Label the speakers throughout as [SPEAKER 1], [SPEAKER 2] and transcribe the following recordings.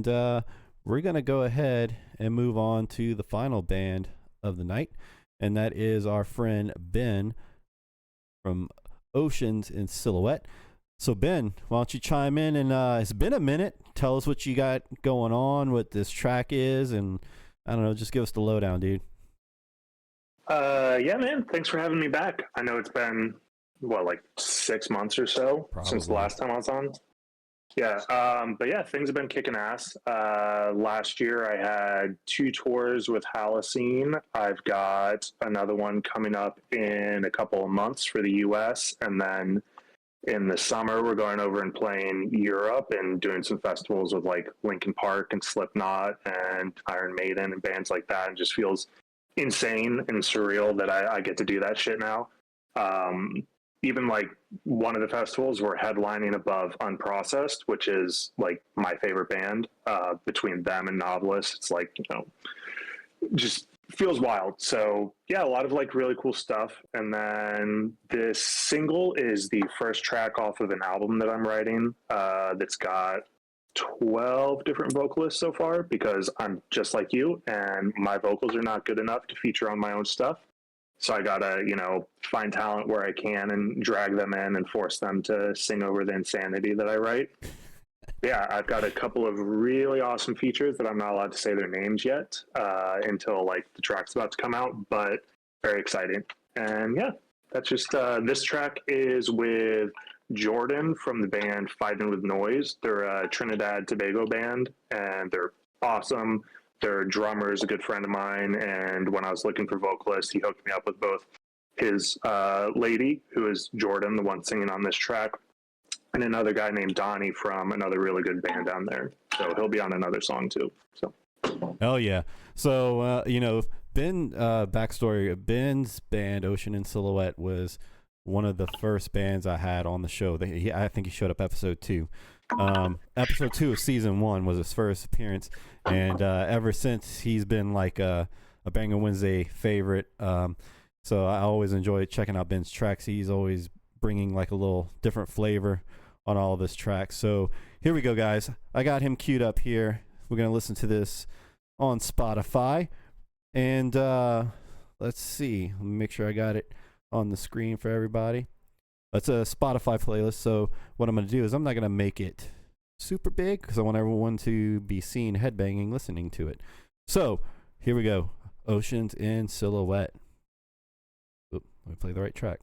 [SPEAKER 1] And we're going to go ahead and move on to the final band of the night, and that is our friend Ben from Oceans in Silhouette. So Ben, why don't you chime in, and it's been a minute. Tell us what you got going on, what this track is, and I don't know, just give us the lowdown, dude.
[SPEAKER 2] Yeah, man. Thanks for having me back. I know it's been, like 6 months or so since the last time I was on. Yeah, but yeah, things have been kicking ass. Last year I had 2 tours with Halocene. I've got another one coming up in a couple of months for the US, and then in the summer we're going over and playing Europe and doing some festivals with like Linkin Park and Slipknot and Iron Maiden and bands like that. And just feels insane and surreal that I get to do that shit now. Even like one of the festivals we're headlining above Unprocessed, which is like my favorite band. Between them and Novelist, it's like, just feels wild. So yeah, a lot of like really cool stuff. And then this single is the first track off of an album that I'm writing, that's got 12 different vocalists so far, because I'm just like you and my vocals are not good enough to feature on my own stuff. So I gotta, find talent where I can and drag them in and force them to sing over the insanity that I write. Yeah, I've got a couple of really awesome features that I'm not allowed to say their names yet, until like the track's about to come out, but very exciting. And yeah, that's just, this track is with Jordan from the band Fighting with Noise. They're a Trinidad Tobago band, and they're awesome. Their drummer is a good friend of mine, and when I was looking for vocalists, he hooked me up with both his lady, who is Jordan, the one singing on this track, and another guy named Donnie from another really good band down there. So he'll be on another song too. So.
[SPEAKER 1] Hell yeah. So, Ben, backstory, Ben's band, Ocean in Silhouette, was one of the first bands I had on the show. I think he showed up episode 2. Episode 2 of season 1 was his first appearance, and ever since he's been like a Banger Wednesday favorite. So I always enjoy checking out Ben's tracks. He's always bringing like a little different flavor on all of his tracks. So here we go, guys. I got him queued up here. We're gonna listen to this on Spotify, and let's see. Let me make sure I got it on the screen for everybody. It's a Spotify playlist, so what I'm going to do is I'm not going to make it super big because I want everyone to be seen headbanging listening to it. So here we go. Oceans in Silhouette. Oop, let me play the right track.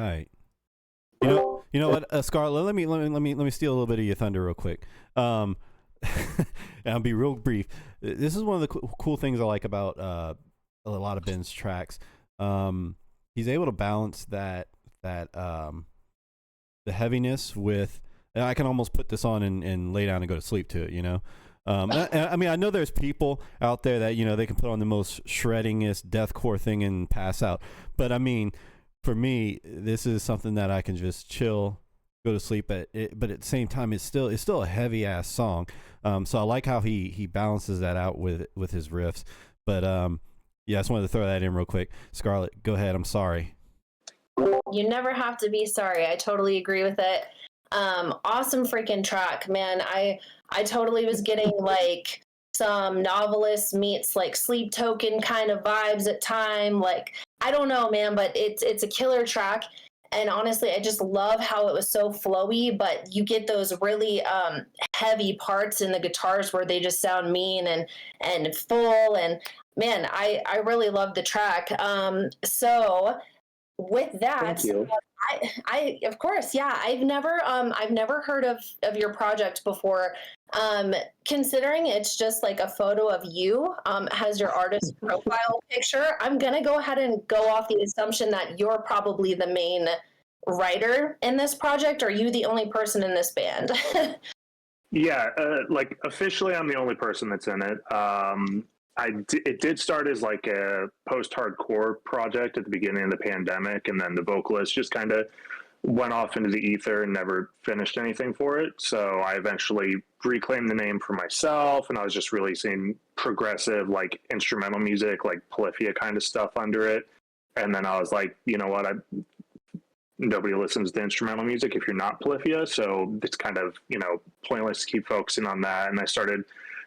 [SPEAKER 1] Right. You know what, Scarlett. Let me steal a little bit of your thunder real quick. And I'll be real brief. This is one of the cool things I like about a lot of Ben's tracks. He's able to balance the heaviness with. And I can almost put this on and lay down and go to sleep to it. You know. I mean, I know there's people out there that they can put on the most shreddingest deathcore thing and pass out. But I mean, for me, this is something that I can just chill, go to sleep at. But at the same time, it's still a heavy ass song. So I like how he balances that out with his riffs. But yeah, I just wanted to throw that in real quick. Scarlett, go ahead. I'm sorry.
[SPEAKER 3] You never have to be sorry. I totally agree with it. Awesome freaking track, man. I totally was getting like some Novelist meets like Sleep Token kind of vibes at time. Like, I don't know, man, but it's a killer track. And honestly, I just love how it was so flowy, but you get those really heavy parts in the guitars where they just sound mean and full. And man, I really love the track. So with that, I of course, yeah, I've never heard of your project before. Considering it's just like a photo of you, has your artist profile picture, I'm gonna go ahead and go off the assumption that you're probably the main writer in this project. Are you the only person in this band?
[SPEAKER 2] Yeah, like officially, I'm the only person that's in it. It did start as like a post-hardcore project at the beginning of the pandemic, and then the vocalist just kind of went off into the ether and never finished anything for it. So I eventually reclaimed the name for myself, and I was just releasing progressive, like instrumental music, like Polyphia kind of stuff under it. And then I was like, you know what, nobody listens to instrumental music if you're not Polyphia, so it's kind of pointless to keep focusing on that. And I started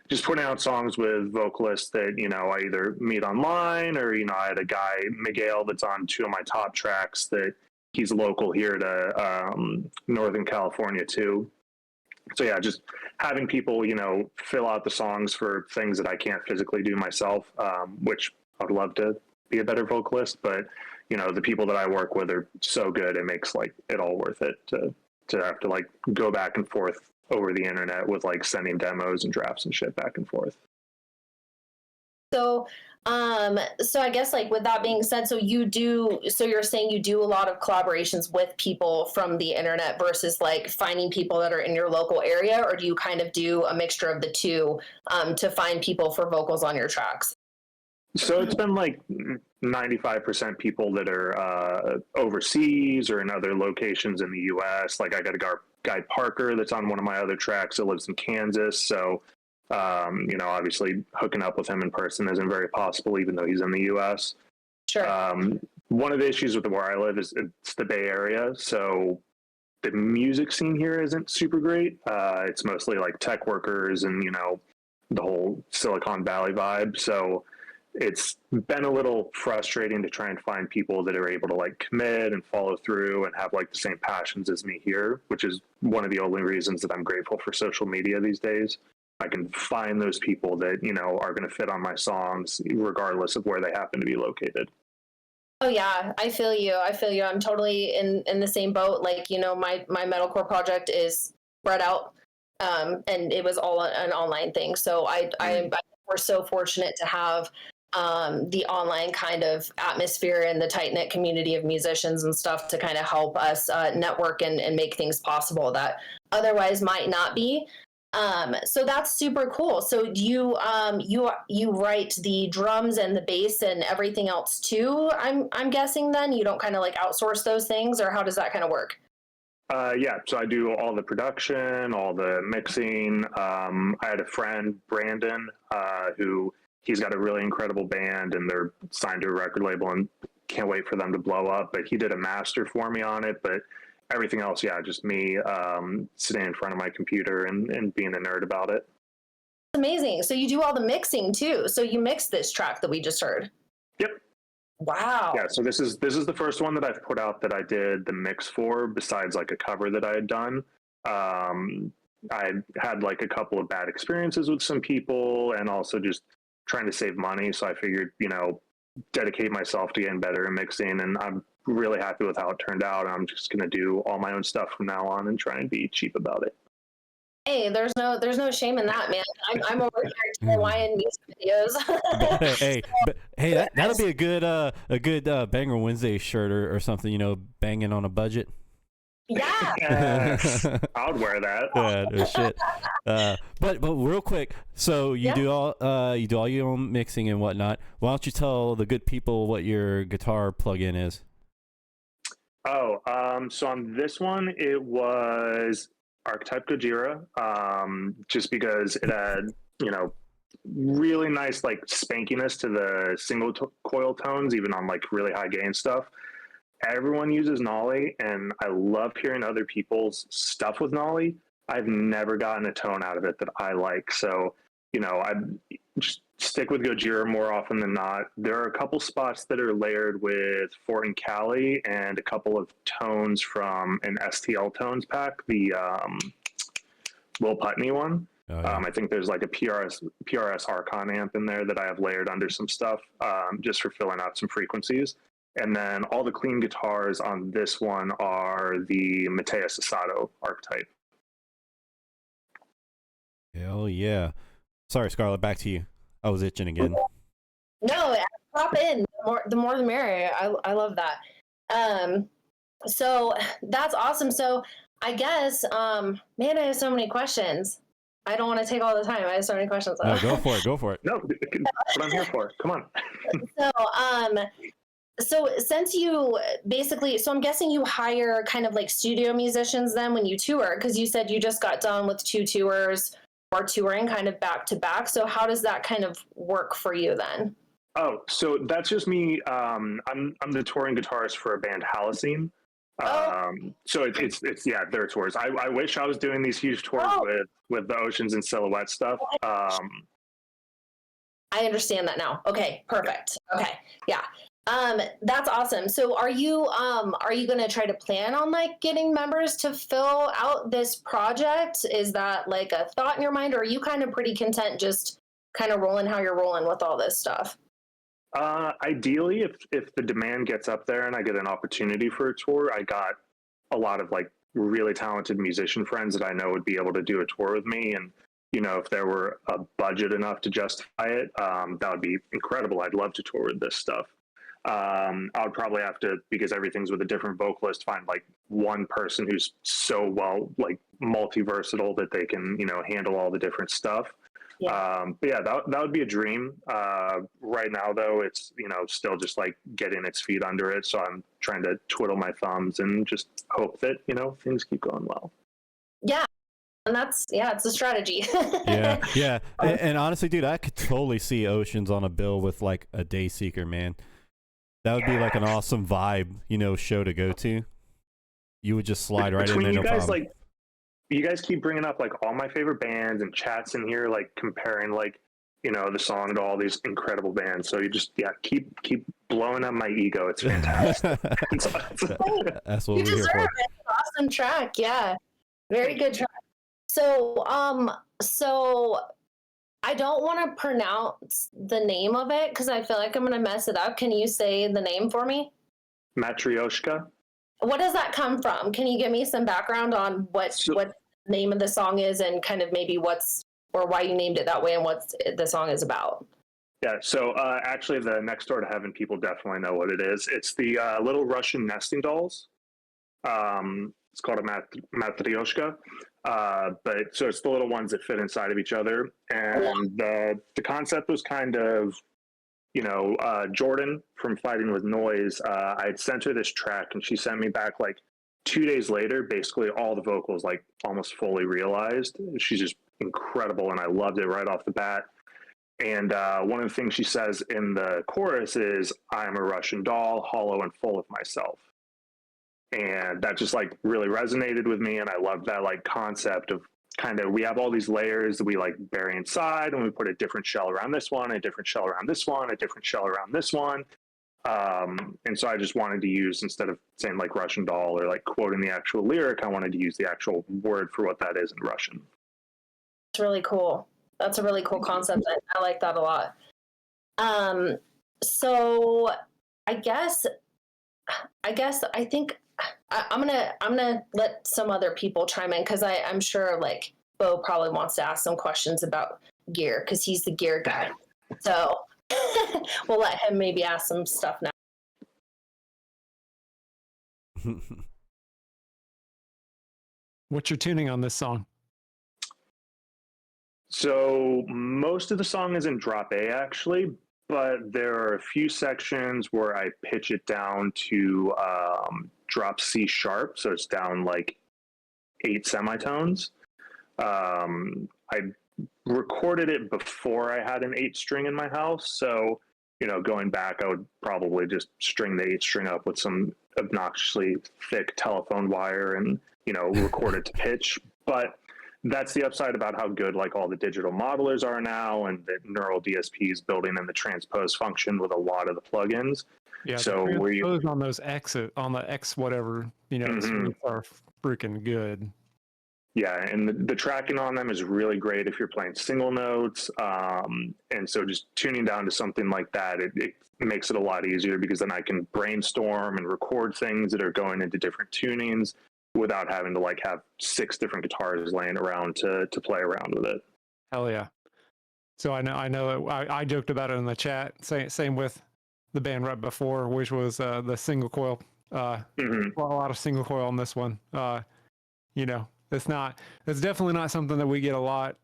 [SPEAKER 2] just putting out songs with vocalists that I either meet online, or I had a guy, Miguel, that's on two of my top tracks, that he's local here to Northern California too. So yeah, just having people fill out the songs for things that I can't physically do myself, which I'd love to be a better vocalist, but the people that I work with are so good, it makes like it all worth it to have to like go back and forth over the internet with like sending demos and drafts and shit back and forth.
[SPEAKER 3] So I guess like with that being said, so you're saying you do a lot of collaborations with people from the internet versus like finding people that are in your local area, or do you kind of do a mixture of the two to find people for vocals on your tracks?
[SPEAKER 2] So it's been like 95% people that are overseas or in other locations in the US. Like I got a guy Parker that's on one of my other tracks that lives in Kansas. So, obviously hooking up with him in person isn't very possible, even though he's in the US.
[SPEAKER 3] Sure.
[SPEAKER 2] One of the issues with where I live is it's the Bay Area. So the music scene here isn't super great. It's mostly like tech workers and, the whole Silicon Valley vibe. So it's been a little frustrating to try and find people that are able to like commit and follow through and have like the same passions as me here, which is one of the only reasons that I'm grateful for social media these days. I can find those people that, are going to fit on my songs regardless of where they happen to be located.
[SPEAKER 3] Oh yeah, I feel you. I'm totally in the same boat. Like, my metalcore project is spread out, and it was all an online thing. So we're so fortunate to have the online kind of atmosphere and the tight knit community of musicians and stuff to kind of help us network and make things possible that otherwise might not be. So that's super cool. So do you write the drums and the bass and everything else too? I'm guessing then you don't kind of like outsource those things, or how does that kind of work?
[SPEAKER 2] Yeah, so I do all the production, all the mixing. I had a friend, Brandon, who he's got a really incredible band and they're signed to a record label and can't wait for them to blow up. But he did a master for me on it. But everything else, yeah, just me sitting in front of my computer and being a nerd about it.
[SPEAKER 3] Amazing. So you do all the mixing too. So you mixed this track that we just heard.
[SPEAKER 2] Yep.
[SPEAKER 3] Wow.
[SPEAKER 2] Yeah, so this is the first one that I've put out that I did the mix for, besides like a cover that I had done. I had like a couple of bad experiences with some people and also just trying to save money. So I figured, dedicate myself to getting better at mixing. And I'm really happy with how it turned out. And I'm just going to do all my own stuff from now on and try and be cheap about it.
[SPEAKER 3] Hey, there's no shame in that, man. I'm over here DIYing music videos.
[SPEAKER 1] That'll be a good Banger Wednesday shirt or something. Banging on a budget.
[SPEAKER 3] Yeah.
[SPEAKER 2] Yes, I would wear that.
[SPEAKER 1] Yeah, no shit. But real quick, so you do all your own mixing and whatnot. Why don't you tell the good people what your guitar plug-in is?
[SPEAKER 2] Oh, so on this one, it was Archetype Gojira, just because it had, really nice like spankiness to the single coil tones, even on like really high gain stuff. Everyone uses Nolly, and I love hearing other people's stuff with Nolly. I've never gotten a tone out of it that I like. So, I just stick with Gojira more often than not. There are a couple spots that are layered with Fort and Cali and a couple of tones from an STL Tones pack, the Will Putney one. Oh, yeah. I think there's like a PRS Archon amp in there that I have layered under some stuff, just for filling out some frequencies. And then all the clean guitars on this one are the Mateus Asado archetype.
[SPEAKER 1] Hell yeah. Sorry, Scarlett, back to you. I was itching again.
[SPEAKER 3] No, pop in. The more the merrier. I love that. So that's awesome. So I guess, man, I have so many questions. I don't want to take all the time. I have so many questions.
[SPEAKER 1] No, go for it.
[SPEAKER 2] No, that's what I'm here for. Come on.
[SPEAKER 3] So since you basically, so I'm guessing you hire kind of like studio musicians then when you tour, because you said you just got done with 2 tours or touring kind of back to back. So how does that kind of work for you then?
[SPEAKER 2] Oh, so that's just me. I'm the touring guitarist for a band, Halocene. So it's their tours. I wish I was doing these huge tours with the Oceans and Silhouette stuff.
[SPEAKER 3] I understand that now. Okay, perfect. Okay, yeah. That's awesome. So are you going to try to plan on like getting members to fill out this project? Is that like a thought in your mind, or are you kind of pretty content just kind of rolling how you're rolling with all this stuff?
[SPEAKER 2] Ideally, if the demand gets up there and I get an opportunity for a tour, I got a lot of like really talented musician friends that I know would be able to do a tour with me. And, if there were a budget enough to justify it, that would be incredible. I'd love to tour with this stuff. I would probably have to, because everything's with a different vocalist, find like one person who's so well, like multi-versatile that they can, handle all the different stuff. Yeah. But yeah, that would be a dream. Right now though, it's, still just like getting its feet under it. So I'm trying to twiddle my thumbs and just hope that, things keep going well.
[SPEAKER 3] Yeah. And it's a strategy.
[SPEAKER 1] Yeah. And honestly, dude, I could totally see Oceans on a bill with like a Dayseeker, man. That would be like an awesome vibe, show to go to. You would just slide right in there, no problem.
[SPEAKER 2] You guys keep bringing up like all my favorite bands and chats in here, like comparing like, the song to all these incredible bands. So you just, keep blowing up my ego. It's fantastic.
[SPEAKER 1] That's what
[SPEAKER 3] you
[SPEAKER 1] we're here for.
[SPEAKER 3] It. Awesome track. Yeah. Very good track. So I don't want to pronounce the name of it because I feel like I'm going to mess it up. Can you say the name for me?
[SPEAKER 2] Matryoshka.
[SPEAKER 3] What does that come from? Can you give me some background on what name of the song is and kind of maybe why you named it that way and what the song is about?
[SPEAKER 2] Yeah, so actually the Next Door to Heaven people definitely know what it is. It's the little Russian nesting dolls. It's called a Matryoshka. But so it's the little ones that fit inside of each other. And the concept was kind of, Jordan from Fighting with Noise, I had sent her this track and she sent me back like 2 days later, basically all the vocals like almost fully realized. She's just incredible and I loved it right off the bat. And one of the things she says in the chorus is, "I'm a Russian doll, hollow and full of myself." And that just like really resonated with me. And I love that like concept of kind of, we have all these layers that we like bury inside and we put a different shell around this one, a different shell around this one, a different shell around this one. And so I just wanted to use, instead of saying like Russian doll or like quoting the actual lyric, I wanted to use the actual word for what that is in Russian.
[SPEAKER 3] It's really cool. That's a really cool concept. I like that a lot. So I guess I guess I think I'm gonna let some other people chime in because I'm sure like Bo probably wants to ask some questions about gear because he's the gear guy. So we'll let him maybe ask some stuff now.
[SPEAKER 4] What's your tuning on this song?
[SPEAKER 2] So most of the song is in drop A actually, but there are a few sections where I pitch it down to drop C sharp. So it's down like 8 semitones. I recorded it before I had an 8-string in my house. So, going back, I would probably just string the 8-string up with some obnoxiously thick telephone wire and, record it to pitch. But that's the upside about how good like all the digital modelers are now, and that Neural DSP is building in the transpose function with a lot of the plugins.
[SPEAKER 4] Yeah,
[SPEAKER 2] so
[SPEAKER 4] the
[SPEAKER 2] we
[SPEAKER 4] transpose on those on the X whatever, suites are freaking good.
[SPEAKER 2] Yeah, and the tracking on them is really great if you're playing single notes. And so just tuning down to something like that, it makes it a lot easier because then I can brainstorm and record things that are going into different tunings without having to like have 6 different guitars laying around to play around with it.
[SPEAKER 4] Hell yeah. So I know I joked about it in the chat. Same with the band right before, which was the single coil. A lot of single coil on this one. It's definitely not something that we get a lot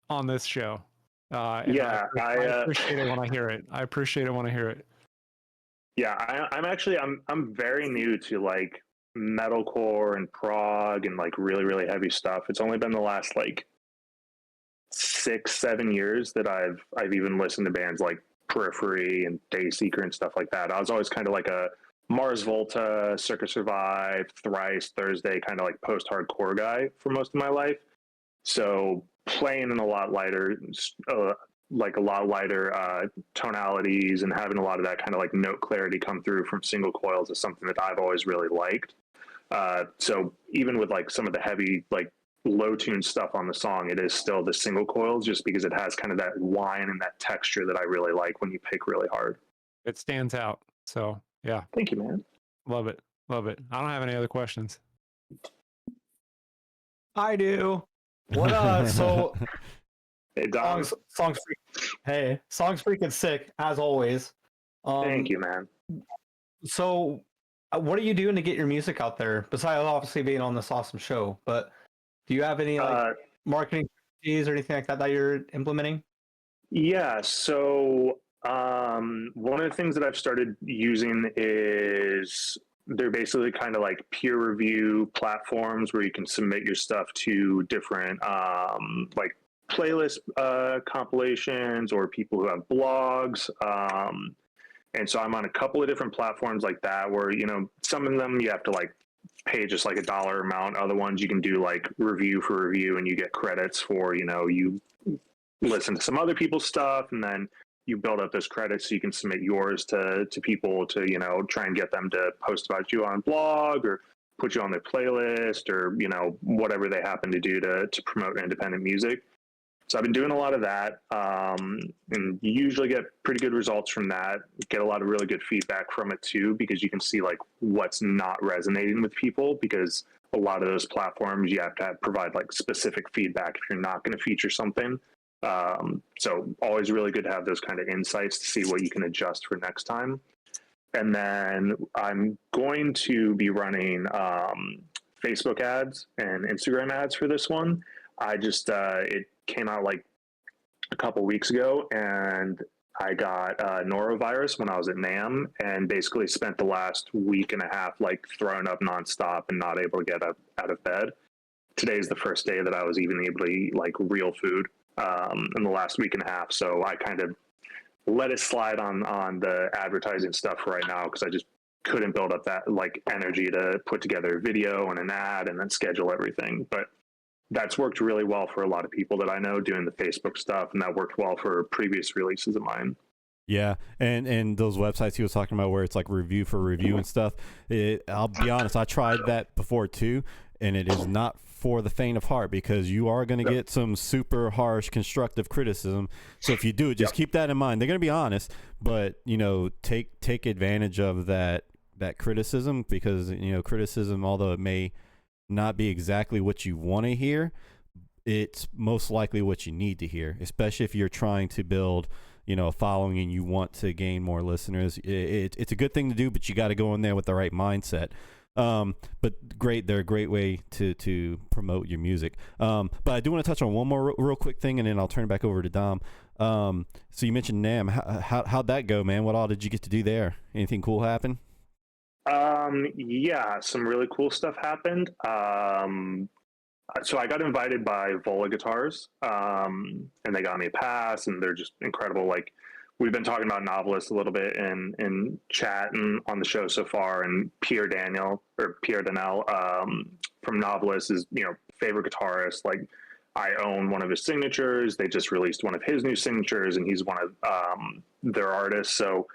[SPEAKER 4] on this show. I appreciate it when I hear it. I appreciate it when I hear it.
[SPEAKER 2] Yeah, I'm very new to like metalcore and prog and like really, really heavy stuff. It's only been the last like 6-7 years that I've even listened to bands like Periphery and Dayseeker and stuff like that. I was always kind of like a Mars Volta, Circa Survive, Thrice, Thursday, kind of like post-hardcore guy for most of my life. So playing in a lot lighter, tonalities and having a lot of that kind of like note clarity come through from single coils is something that I've always really liked. So even with like some of the heavy, like low tune stuff on the song, it is still the single coils just because it has kind of that whine and that texture that I really like when you pick really hard.
[SPEAKER 4] It stands out. So yeah.
[SPEAKER 2] Thank you, man.
[SPEAKER 4] Love it. Love it. I don't have any other questions.
[SPEAKER 5] I do. What so
[SPEAKER 2] hey, Dom.
[SPEAKER 5] song's freaking sick as always.
[SPEAKER 2] Thank you, man.
[SPEAKER 5] So what are you doing to get your music out there besides obviously being on this awesome show? But do you have any like marketing strategies or anything like that you're implementing?
[SPEAKER 2] Yeah, so one of the things that I've started using is they're basically kind of like peer review platforms where you can submit your stuff to different like playlist compilations or people who have blogs. And so I'm on a couple of different platforms like that where, some of them you have to like pay just like $1 amount. Other ones you can do like review for review and you get credits for, you listen to some other people's stuff and then you build up those credits so you can submit yours to people to, try and get them to post about you on blog or put you on their playlist or, whatever they happen to do to promote independent music. So I've been doing a lot of that, and you usually get pretty good results from that. Get a lot of really good feedback from it too, because you can see like what's not resonating with people. Because a lot of those platforms, you have to provide like specific feedback if you're not going to feature something. So always really good to have those kind of insights to see what you can adjust for next time. And then I'm going to be running Facebook ads and Instagram ads for this one. I just it came out like a couple weeks ago, and I got norovirus when I was at NAMM, and basically spent the last week and a half like throwing up nonstop and not able to get up out of bed. Today's the first day that I was even able to eat like real food in the last week and a half. So I kind of let it slide on the advertising stuff for right now because I just couldn't build up that like energy to put together a video and an ad and then schedule everything. But that's worked really well for a lot of people that I know doing the Facebook stuff, and that worked well for previous releases of mine.
[SPEAKER 1] Yeah, and those websites he was talking about where it's like review for review and stuff, I'll be honest, I tried that before too, and it is not for the faint of heart because you are going to get some super harsh constructive criticism. So if you do it, just keep that in mind. They're going to be honest, but take advantage of that that criticism, because criticism, although it may not be exactly what you want to hear, it's most likely what you need to hear, especially if you're trying to build a following and you want to gain more listeners. It's a good thing to do, but you got to go in there with the right mindset. But great, they're a great way to promote your music. But I do want to touch on one more real quick thing, and then I'll turn it back over to Dom. So you mentioned NAMM. How'd that go, man? What all did you get to do there? Anything cool happen?
[SPEAKER 2] Yeah, some really cool stuff happened. So I got invited by Vola Guitars, and they got me a pass, and they're just incredible. Like, we've been talking about Novelist a little bit in chat and on the show so far, and Pierre Daniel from Novelist is, favorite guitarist. Like, I own one of his signatures. They just released one of his new signatures, and he's one of their artists. So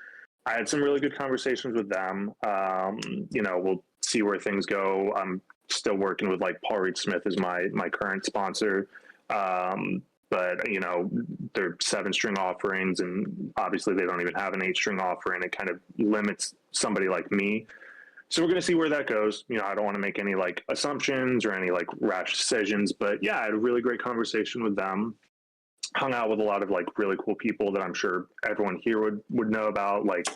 [SPEAKER 2] I had some really good conversations with them. We'll see where things go. I'm still working with like Paul Reed Smith is my current sponsor. But they're 7-string offerings, and obviously they don't even have an 8-string offering. It kind of limits somebody like me. So we're going to see where that goes. I don't want to make any like assumptions or any like rash decisions, but yeah, I had a really great conversation with them. Hung out with a lot of like really cool people that I'm sure everyone here would know about. Like,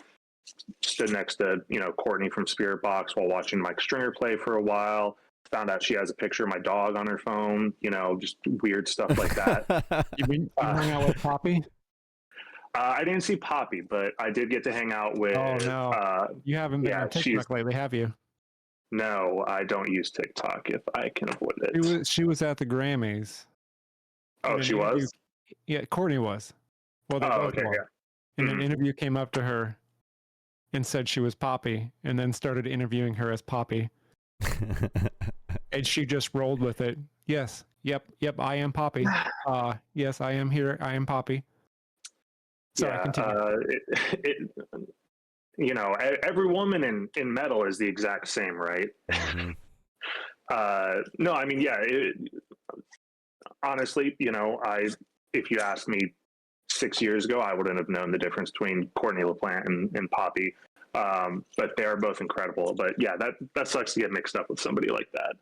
[SPEAKER 2] stood next to, Courtney from Spirit Box while watching Mike Stringer play for a while. Found out she has a picture of my dog on her phone, just weird stuff like that.
[SPEAKER 4] You hung out with Poppy?
[SPEAKER 2] I didn't see Poppy, but I did get to hang out with...
[SPEAKER 4] Oh, no. You haven't been on TikTok lately, have you?
[SPEAKER 2] No, I don't use TikTok if I can avoid it.
[SPEAKER 4] She was at the Grammys.
[SPEAKER 2] Oh, she was?
[SPEAKER 4] Yeah, Courtney was. Well, they both were. Yeah. And an interview came up to her and said she was Poppy, and then started interviewing her as Poppy. And she just rolled with it. Yes. Yep. I am Poppy. Yes, I am here. I am Poppy. Sorry, continue.
[SPEAKER 2] Every woman in metal is the exact same, right?
[SPEAKER 1] Mm-hmm.
[SPEAKER 2] No, I mean, yeah. Honestly, if you asked me 6 years ago, I wouldn't have known the difference between Courtney LaPlante and Poppy. But they are both incredible. But yeah, that sucks to get mixed up with somebody like that.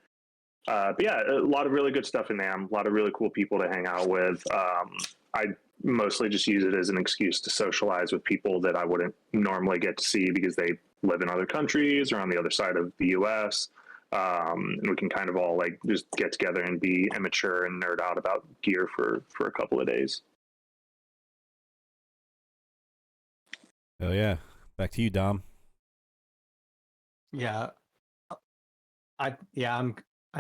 [SPEAKER 2] But yeah, a lot of really good stuff in NAMM, a lot of really cool people to hang out with. I mostly just use it as an excuse to socialize with people that I wouldn't normally get to see because they live in other countries or on the other side of the US. And we can kind of all like just get together and be immature and nerd out about gear for a couple of days.
[SPEAKER 1] Oh yeah. Back to you, Dom.
[SPEAKER 5] Yeah. I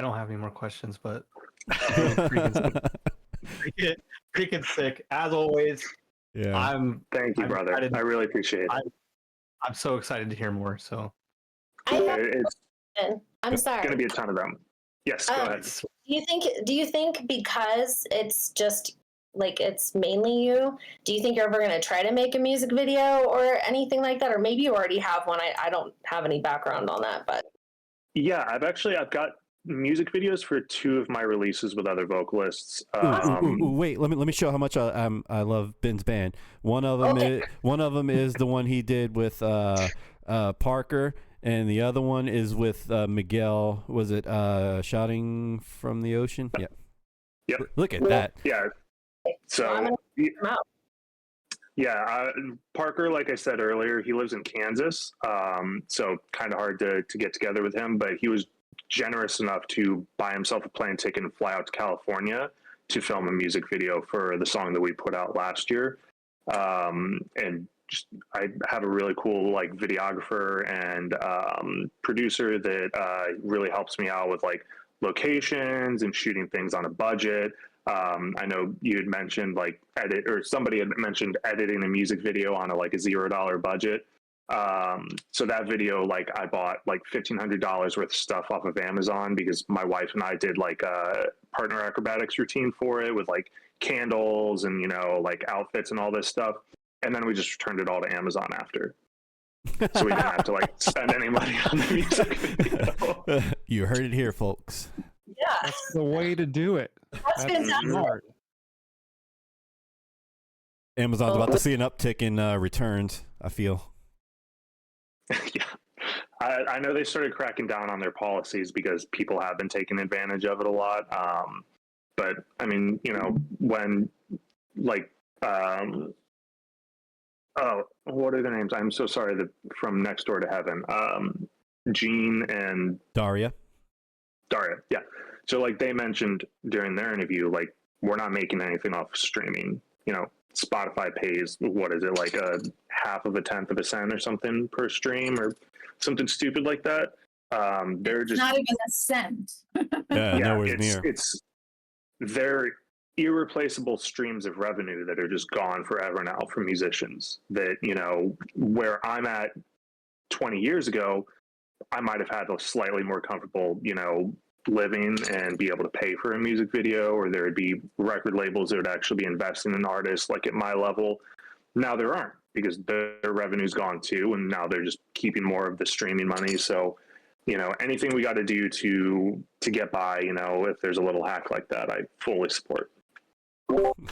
[SPEAKER 5] don't have any more questions, but freaking sick as always.
[SPEAKER 1] Yeah.
[SPEAKER 2] Thank you, brother. I really appreciate it.
[SPEAKER 5] I'm so excited to hear more. So
[SPEAKER 3] I'm
[SPEAKER 2] It's
[SPEAKER 3] sorry.
[SPEAKER 2] going to be a ton of them. Yes, go ahead.
[SPEAKER 3] Do you think because it's just like it's mainly you, do you think you're ever going to try to make a music video or anything like that? Or maybe you already have one. I don't have any background on that, but
[SPEAKER 2] yeah, I've got music videos for 2 of my releases with other vocalists.
[SPEAKER 1] Wait, let me show how much I love Ben's band. One of them is the one he did with Parker, and the other one is with Miguel. Was it Shouting from the Ocean? Yeah.
[SPEAKER 2] Yep.
[SPEAKER 1] Look at that.
[SPEAKER 2] Yeah. So yeah, Parker, like I said earlier, he lives in Kansas, so kind of hard to get together with him, but he was generous enough to buy himself a plane ticket and fly out to California to film a music video for the song that we put out last year. And just, I have a really cool like videographer and producer that really helps me out with like locations and shooting things on a budget. I know you had mentioned like somebody had mentioned editing a music video on a $0 budget. So that video, like I bought like $1,500 worth of stuff off of Amazon because my wife and I did like a partner acrobatics routine for it with like candles and, like outfits and all this stuff. And then we just returned it all to Amazon after. So we didn't have to like spend any money on the music video.
[SPEAKER 1] You heard it here, folks.
[SPEAKER 3] yeah,
[SPEAKER 4] That's the way to do it.
[SPEAKER 3] that's fantastic.
[SPEAKER 4] Smart.
[SPEAKER 1] Amazon's about to see an uptick in returns, I feel.
[SPEAKER 2] Yeah. I know they started cracking down on their policies because people have been taking advantage of it a lot. But I mean, you know, when like, oh, what are their names? I'm so sorry. From Next Door to Heaven, Gene and
[SPEAKER 1] Daria.
[SPEAKER 2] Yeah. So like they mentioned during their interview, like we're not making anything off streaming. You know, Spotify pays, what is it, like a half of a tenth of a cent or something per stream or something stupid like that. They're
[SPEAKER 6] It's
[SPEAKER 2] just
[SPEAKER 6] not even a cent.
[SPEAKER 1] Yeah, nowhere near.
[SPEAKER 2] It's they're irreplaceable streams of revenue that are just gone forever now for musicians. That, you know, where I'm at 20 years ago, I might have had a slightly more comfortable, you know, living and be able to pay for a music video, or there would be record labels that would actually be investing in artists like at my level. Now there aren't, because their revenue's gone too, and now they're just keeping more of the streaming money. So, you know, anything we got to do to get by, you know, if there's a little hack like that, I fully support.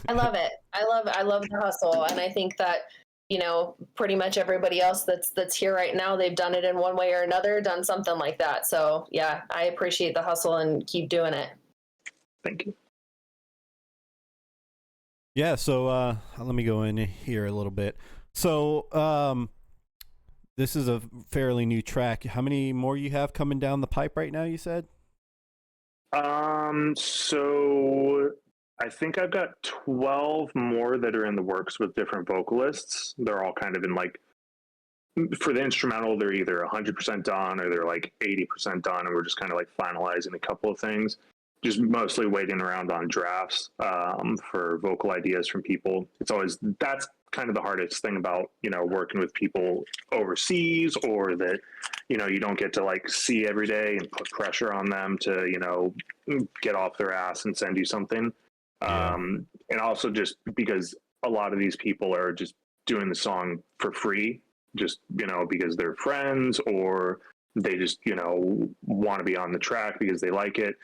[SPEAKER 3] I love it. I love the hustle, and I think that, you know, pretty much everybody else that's here right now, they've done it in one way or another, done something like that. So yeah, I appreciate the hustle and keep doing it.
[SPEAKER 2] Thank you.
[SPEAKER 1] Yeah, so let me go in here a little bit. So this is a fairly new track. How many more you have coming down the pipe right now, you said?
[SPEAKER 2] So I think I've got 12 more that are in the works with different vocalists. They're all kind of in like, for the instrumental, they're either 100% done or they're like 80% done. And we're just kind of like finalizing a couple of things, just mostly waiting around on drafts for vocal ideas from people. It's always, that's kind of the hardest thing about, you know, working with people overseas, or that, you know, you don't get to like see every day and put pressure on them to, you know, get off their ass and send you something.
[SPEAKER 1] Yeah.
[SPEAKER 2] And also just because a lot of these people are just doing the song for free, just, you know, because they're friends, or they just, you know, want to be on the track because they like it.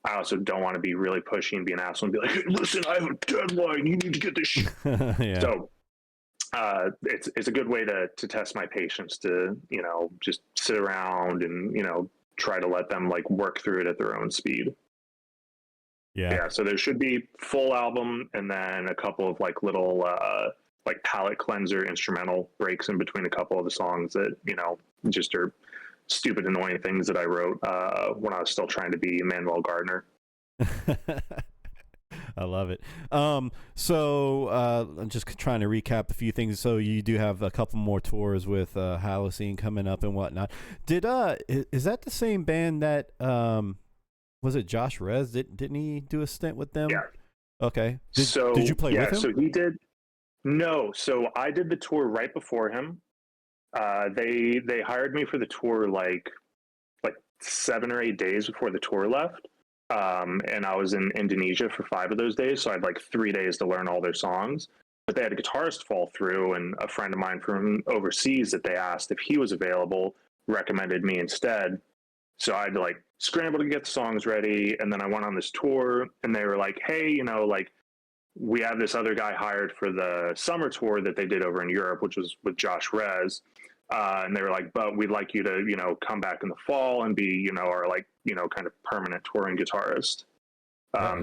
[SPEAKER 2] I also don't want to be really pushy and be an asshole and be like, hey, listen, I have a deadline, you need to get this shit.
[SPEAKER 1] Yeah.
[SPEAKER 2] So it's a good way to test my patience, to, you know, just sit around and, you know, try to let them like work through it at their own speed. Yeah, so there should be full album and then a couple of like little like palette cleanser instrumental breaks in between a couple of the songs that, you know, just are stupid, annoying things that I wrote when I was still trying to be Emmanuel Gardner.
[SPEAKER 1] I love it. So I'm just trying to recap a few things. So you do have a couple more tours with Holocene coming up and whatnot. Did is that the same band that was it Josh Rez? Didn't he do a stint with them?
[SPEAKER 2] Yeah.
[SPEAKER 1] Okay. Did you play with him?
[SPEAKER 2] So he did. No. So I did the tour right before him. They hired me for the tour like 7 or 8 days before the tour left. And I was in Indonesia for 5 of those days. So I had like 3 days to learn all their songs. But they had a guitarist fall through, and a friend of mine from overseas that they asked if he was available recommended me instead. So I had to like scramble to get the songs ready. And then I went on this tour, and they were like, hey, you know, like, we have this other guy hired for the summer tour that they did over in Europe, which was with Josh Rez. And they were like, but we'd like you to, you know, come back in the fall and be, you know, our like, you know, kind of permanent touring guitarist.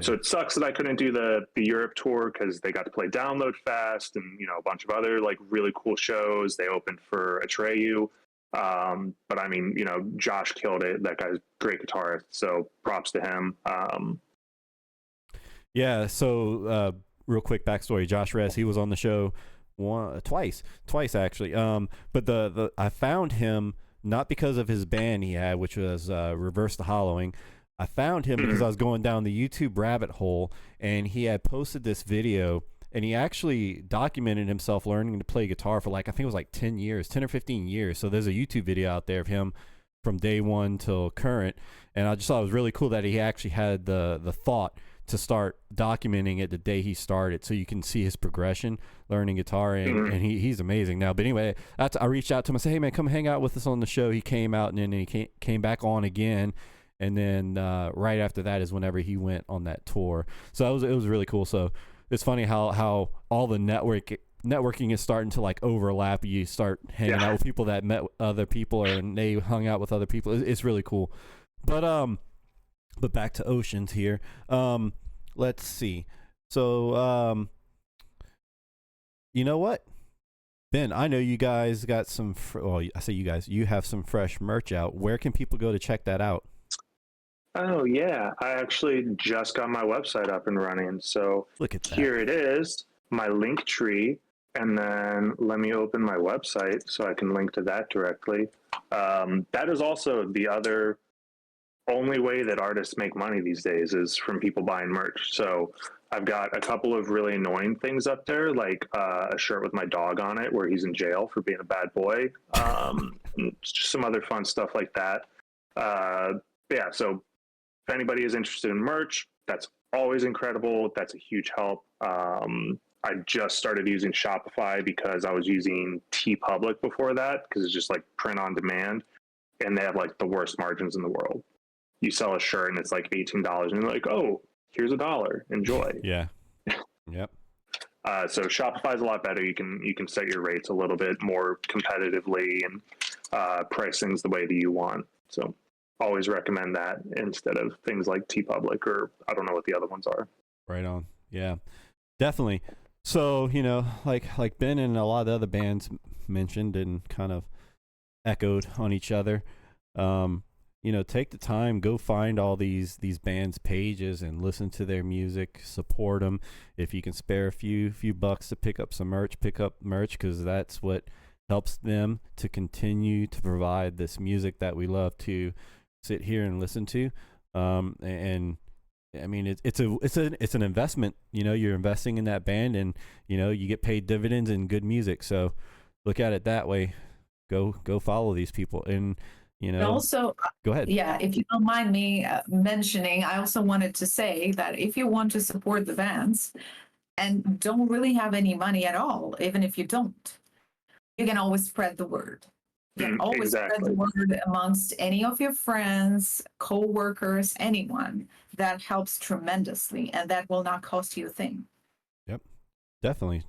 [SPEAKER 2] So it sucks that I couldn't do the Europe tour because they got to play Download Fest and, you know, a bunch of other like really cool shows. They opened for Atreyu. But I mean, you know, Josh killed it. That guy's a great guitarist. So props to him.
[SPEAKER 1] Yeah. So real quick backstory: Josh Rez, he was on the show twice actually. But the I found him not because of his band he had, which was Reverse the Hollowing. I found him because I was going down the YouTube rabbit hole, and he had posted this video, and he actually documented himself learning to play guitar for like, I think it was like 10 or 15 years. So there's a YouTube video out there of him from day one till current. And I just thought it was really cool that he actually had the thought to start documenting it the day he started, so you can see his progression learning guitar, and he's amazing now. But anyway, I reached out to him and said, hey man, come hang out with us on the show. He came out, and then he came back on again, and then right after that is whenever he went on that tour. So it was really cool. So it's funny how all the networking is starting to like overlap. You start hanging out with people that met other people, and they hung out with other people. It's really cool. But back to Oceans here. Let's see. So, you know what, Ben? I know you guys got some. I say you guys. You have some fresh merch out. Where can people go to check that out?
[SPEAKER 2] Oh yeah, I actually just got my website up and running. So
[SPEAKER 1] look at that.
[SPEAKER 2] Here it is, my link tree, and then let me open my website so I can link to that directly. That is also the other only way that artists make money these days is from people buying merch. So I've got a couple of really annoying things up there, like a shirt with my dog on it where he's in jail for being a bad boy. And just some other fun stuff like that. Yeah, so if anybody is interested in merch, that's always incredible. That's a huge help. I just started using Shopify because I was using TeePublic before that because it's just like print on demand, and they have like the worst margins in the world. You sell a shirt and it's like $18, and you're like, oh, here's $1. Enjoy.
[SPEAKER 1] Yeah. Yep.
[SPEAKER 2] So Shopify is a lot better. You can set your rates a little bit more competitively and price things the way that you want. So always recommend that instead of things like TeePublic, or I don't know what the other ones are.
[SPEAKER 1] Right on. Yeah, definitely. So, you know, like Ben and a lot of the other bands mentioned and kind of echoed on each other, you know, take the time, go find all these bands' pages and listen to their music, support them. If you can spare a few bucks to pick up some merch, pick up merch, because that's what helps them to continue to provide this music that we love to sit here and listen to. And I mean, it's an investment. You know, you're investing in that band, and you know you get paid dividends in good music. So look at it that way. Go follow these people, and you know.
[SPEAKER 6] And also,
[SPEAKER 1] go ahead.
[SPEAKER 6] Yeah, if you don't mind me mentioning, I also wanted to say that if you want to support the bands and don't really have any money at all, even if you don't, you can always spread the word. You can always spread the word amongst any of your friends, co-workers, anyone. That helps tremendously, and that will not cost you a thing.
[SPEAKER 1] Yep, definitely.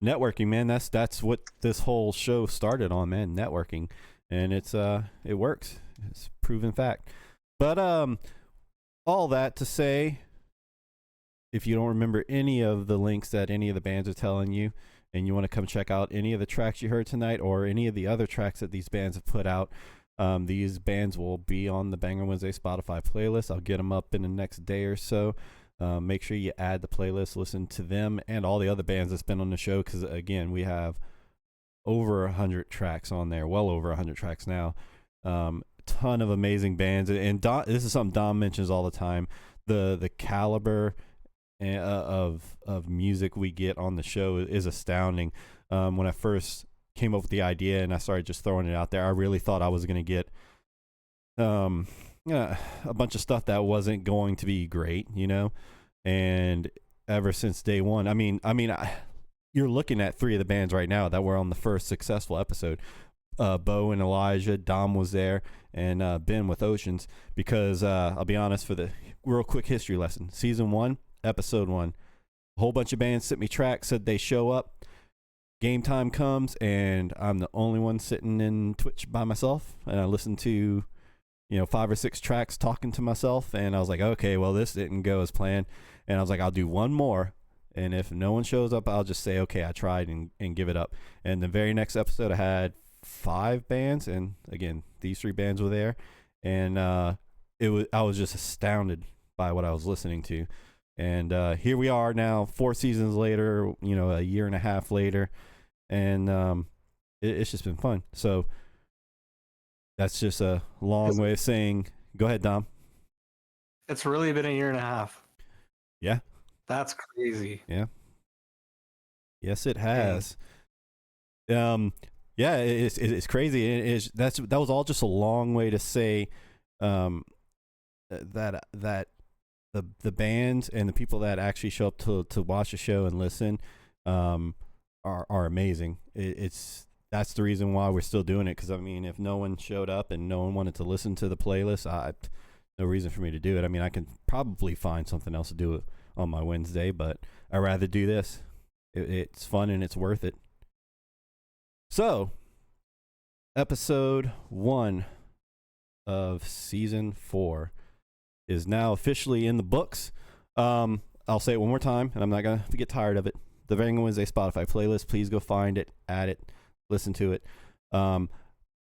[SPEAKER 1] Networking, man. That's what this whole show started on, man. Networking, and it works. It's a proven fact. But all that to say, if you don't remember any of the links that any of the bands are telling you, and you want to come check out any of the tracks you heard tonight or any of the other tracks that these bands have put out, these bands will be on the Banger Wednesday Spotify playlist. I'll get them up in the next day or so. Make sure you add the playlist, listen to them and all the other bands that's been on the show, because again, we have over 100 tracks on there, well over 100 tracks now. Ton of amazing bands, and this is something Dom mentions all the time, the caliber of music we get on the show is astounding. When I first came up with the idea and I started just throwing it out there, I really thought I was going to get a bunch of stuff that wasn't going to be great, you know. And ever since day one, I mean, you're looking at 3 of the bands right now that were on the first successful episode. Bo and Elijah, Dom was there, and Ben with Oceans. Because I'll be honest, for the real quick history lesson, season 1, episode 1, a whole bunch of bands sent me tracks, said they show up. Game time comes, and I'm the only one sitting in Twitch by myself, and I listen to, 5 or 6 tracks talking to myself, and I was like, okay, well, this didn't go as planned, and I was like, I'll do one more, and if no one shows up, I'll just say, okay, I tried, and give it up. And the very next episode, I had 5 bands, and again, these 3 bands were there, and I was just astounded by what I was listening to. And here we are now, 4 seasons later, a year and a half later, and it's just been fun. So that's just a long way of saying, go ahead, Dom.
[SPEAKER 5] It's really been a year and a half.
[SPEAKER 1] Yeah.
[SPEAKER 5] That's crazy.
[SPEAKER 1] Yeah. Yes, it has. Yeah, it's crazy. That was all just a long way to say that the bands and the people that actually show up to watch the show and listen are amazing. That's the reason why we're still doing it, because if no one showed up and no one wanted to listen to the playlist, no reason for me to do it. I can probably find something else to do on my Wednesday, but I'd rather do this. It's fun and it's worth it. So, episode 1 of season 4 is now officially in the books. I'll say it one more time, and I'm not gonna get tired of it. The Banger Wednesday Spotify playlist. Please go find it, add it, listen to it.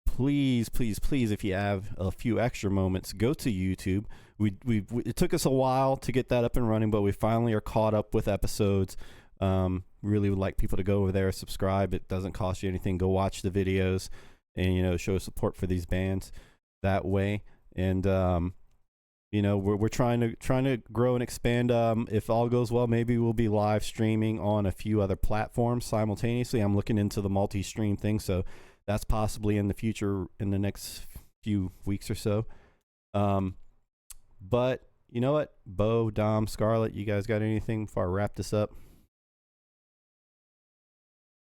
[SPEAKER 1] Please, if you have a few extra moments, go to YouTube. It took us a while to get that up and running, but we finally are caught up with episodes. Really would like people to go over there, subscribe. It doesn't cost you anything. Go watch the videos, and show support for these bands that way. And we're trying to grow and expand. If all goes well, maybe we'll be live streaming on a few other platforms simultaneously. I'm looking into the multi-stream thing, so that's possibly in the future in the next few weeks or so. But you know what, Bo, Dom, Scarlett, you guys got anything before I wrap this up?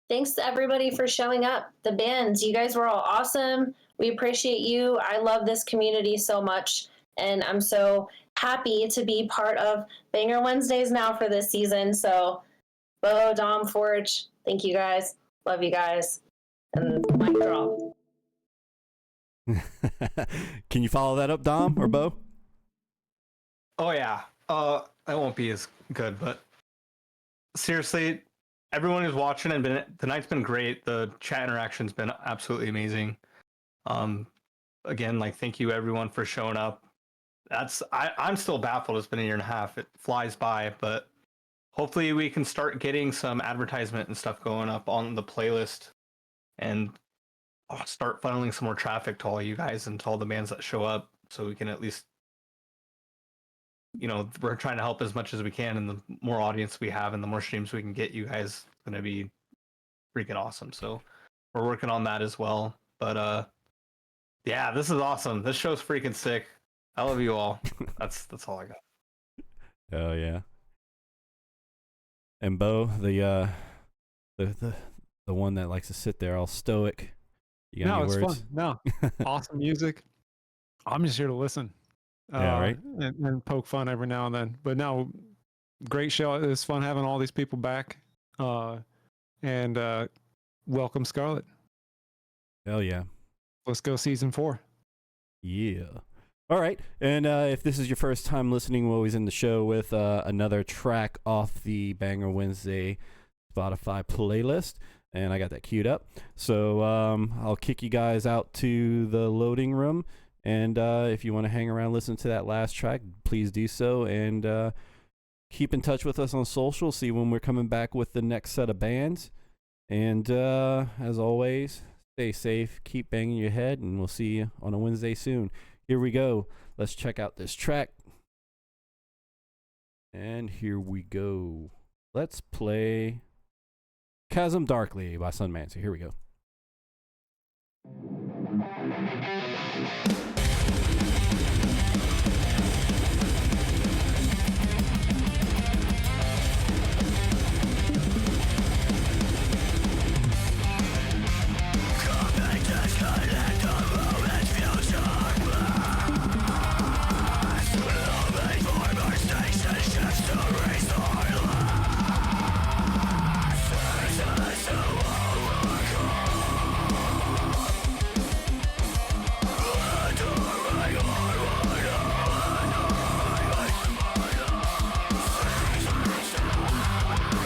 [SPEAKER 3] Thanks to everybody for showing up. The bands, you guys were all awesome. We appreciate you. I love this community so much, and I'm so happy to be part of Banger Wednesdays now for this season. So, Bo, Dom, Forge, thank you guys. Love you guys. And mic drop.
[SPEAKER 1] Can you follow that up, Dom or Bo?
[SPEAKER 5] Oh yeah. That won't be as good, but seriously, everyone who's watching and the night's been great. The chat interaction's been absolutely amazing. Again, thank you everyone for showing up. I'm still baffled. It's been a year and a half. It flies by, but hopefully we can start getting some advertisement and stuff going up on the playlist and start funneling some more traffic to all you guys and to all the bands that show up, so we can at least, we're trying to help as much as we can, and the more audience we have and the more streams we can get you guys, it's going to be freaking awesome. So we're working on that as well. But yeah, this is awesome. This show's freaking sick. I love you all. That's all I got.
[SPEAKER 1] Oh yeah. And Bo, the one that likes to sit there all stoic. You got any words?
[SPEAKER 4] Fun. No, awesome music. I'm just here to listen.
[SPEAKER 1] Yeah, right.
[SPEAKER 4] And poke fun every now and then. But no, great show. It's fun having all these people back. And welcome, Scarlett.
[SPEAKER 1] Hell yeah.
[SPEAKER 4] Let's go season 4.
[SPEAKER 1] Yeah. All right. And if this is your first time listening, we're always in the show with another track off the Banger Wednesday Spotify playlist. And I got that queued up. So I'll kick you guys out to the loading room. And if you want to hang around, listen to that last track, please do so. And keep in touch with us on social. See when we're coming back with the next set of bands. And as always, stay safe, keep banging your head, and we'll see you on a Wednesday soon. Here we go. Let's check out this track. And here we go. Let's play Chasm Darkly by Sunmancer. Here we go.